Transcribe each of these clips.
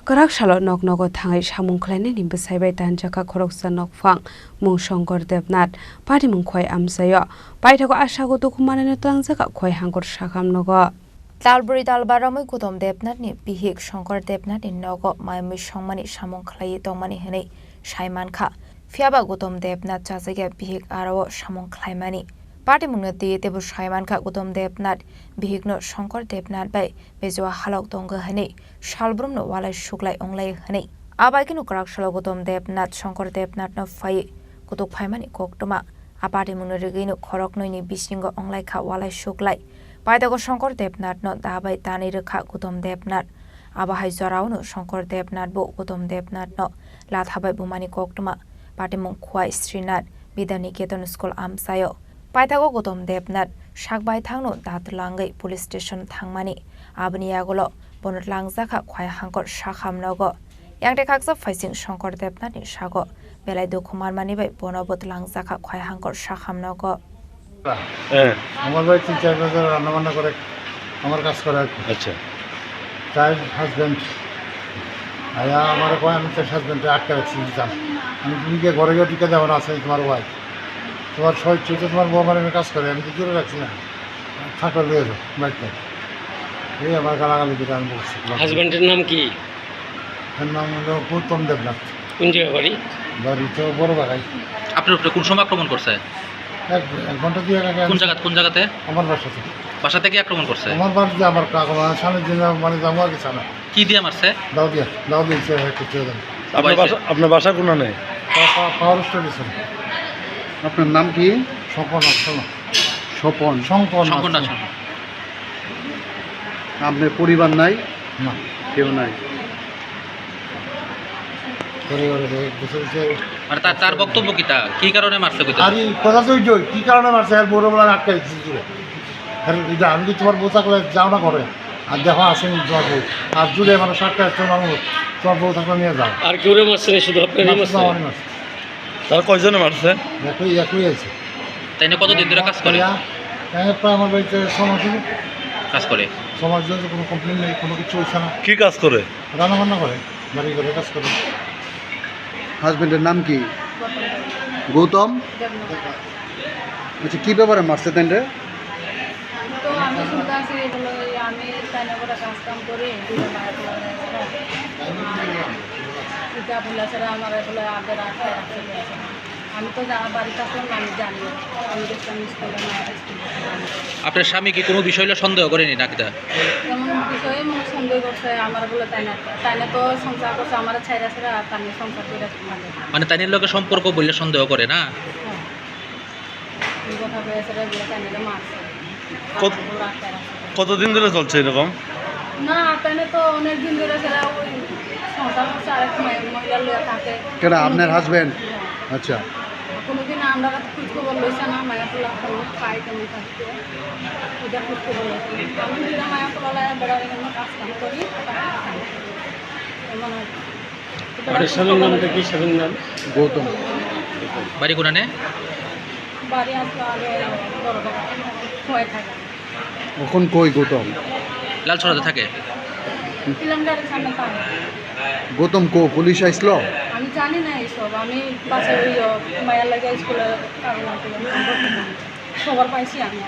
Karak shalot nok nogo thangai samung khlaini ni bwsaibai tanjaka khoroksa nokphang mung Shankar Devnath pari mung khoi amsayo paithago asago dukumanani tangjaka khoi hangkor sakham nogo Talburi Dalbaramai Gautam Devnath ni bihik Shankar Devnath ni nogo maimi songmani samung khlai tongmani hinai saimankha phiaba Gautam Devnath chajaga bihik arao samung khlaimani Party mungna ti tebu saimankha Gautam Devnath bihikno Shankar Devnath bai bejo halok tonga hinai shalbrumno walai suklai onglai hinai abaikino karak shalo Gautam Devnath Shankar Devnath no phai kutuk phaimani koktoma apati mungna rigino khoroknoi ni bisingo onglai kha walai suklai Paitago Shankar Devnath no dabai tani rekha Gautam Devnath abahai jorao no Shankar Devnath bo Gautam Devnath no lathabai bumani koktoma patimung khwai Srinath Bidaniketan School amsayo Paitago Gautam Devnath shakbai thangno datlangai police station thangmani abni agolo bonot langjaka khwai hangkor sakhamnogo yangte khaksa phaising Shankar Devnath ni sago belai dukhumar mani bai bonobot langjaka khwai hangkor sakhamnogo আমার ভাই 3-4 বছর রান্না বান্না করে আমার কাজ করে আচ্ছা চাইল্ড হাজব্যান্ড আয়া আমার কয় আমি চাইল্ড হাজব্যান্ডে আটকা রাখছি জান আমি তুমি গিয়ে ঘরে গিয়ে টিকা দেওয়া আছে তোমার ওয়াইফ তোমার সবাই চলছে তোমার বউ আমার কাজ করে আমি তো জোরে রাখছি না থাকলে লিয়ে যাও বাড়িতে এই আমার গালাগালি দিকে আমি বলছি হাজব্যান্ডের নাম কি এর নাম হলো গৌতম দেবনাথ কোন জায়গা বাড়ি বাড়ি তো বড় বাগাই আপনার উপরে কোন সময় আক্রমণ করছে এক ঘন্টা দিয়ে আগে কোন জায়গাতে আমার বাসা থেকে আক্রমণ করছে আমার বাড়িতে আমার কাকা স্বামীর জন্য মানে যাবো আর কিছু না কি দিয়ে মারছে দাও দিয়েছে কিছু আপনার বাসা কোন নেই পাওয়ার স্টোরি ছিল আপনার নাম কি? স্বপন স্বপন। শঙ্কর না আপনার পরিবার নাই? না কেউ নাই। মানে তার বক্তব্য কিটা কি কারণে মারছে আরে কথা তো ওই কি কারণে মারছে আর বড় বড় আটকাই দিয়েছিল এটা আমি কি তোমার বউ থাকলে যাও না করে আর দেখো আসেনি তোমার বউ আর জুড়ে মানে সাতটা তোমার বউ থাকলে নিয়ে যাও আর কেউ মারছে না শুধু আপনারই মারছে মারছে তার কয়জনে মারছে একই আছে তাই না কতদিন ধরে কাজ করে প্রায় আমার বাড়িতে কাজ করে সমাজ কোনো কমপ্লেন নেই কোনো কিছু হয়েছে না কি কাজ করে রান্না বান্না করে বাড়ি করে কাজ করে হাজবেন্ডের নাম কি? গৌতম। আচ্ছা কি ব্যাপারে মারছে তেন রে? তো আমি শুনতে আসি এগুলো আমি তাই করে কাজ কাম করি পিতা বলে ছাড়া আমার এগুলো আগে রাখতে আমি তো বাড়িতে আসলাম আমি জানি আমি দেখলাম স্কুলে আপনার স্বামী কি কোনো বিষয় সন্দেহ করেনি নাকি তা এমন বিষয়ে সন্দেহ করছে আমার বলে তাই না তো সংসার করছে আমার ছাইরা ছাড়া আর তাই সংসার করে মানে তাইনের লোকের সম্পর্ক বললে সন্দেহ করে না এই কথা বলে ছাড়া বলে তাই মারছে কতদিন ধরে চলছে এরকম? না তাই তো অনেক দিন ধরে ছাড়া ওই সংসার করছে আরেক মহিলার লোক থাকে কেনা আপনার হাজবেন্ড? আচ্ছা কোনোদিন আমরা খোঁজ খবর লইছে না মায়াপুলা খাই কেমন থাকতে এটা খোঁজ খবর লইছে আমি যেটা মায়াপুলা বেড়ার এখানে কাজ কাম করি এমন স্বামীর নামটা কি? স্বামীর নাম গৌতম। বাড়ি কোনানে বাড়ি আসলো আগে বড় হয়ে থাকে এখন কই গৌতম? লালছড়াতে থাকে কিলামগাড়ির সামনে থাকে গৌতম কো পুলিশ আইসল? আমি জানি না এইসব আমি বাসায় ওই মায়ের লাগে স্কুলের কারণ খবর পাইছি আমি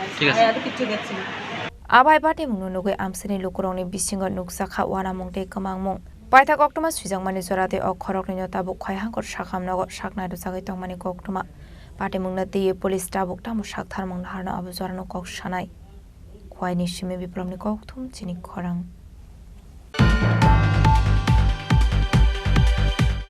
আর কিছু দেখছি না Abai bati mungno nugui amsini lukurongni bisingo nuksakha wanamungte kamangmung Paithak oktoma suijangmani jorate ok khorokni tabuk khoi hangkor sakhamnogo saknai rusagai tongmani koktoma Pati mungna tiye police tabuk tamu saktharmung harna abu jorano kok sanai Khoi ni simi biplomni kokthum chini khorang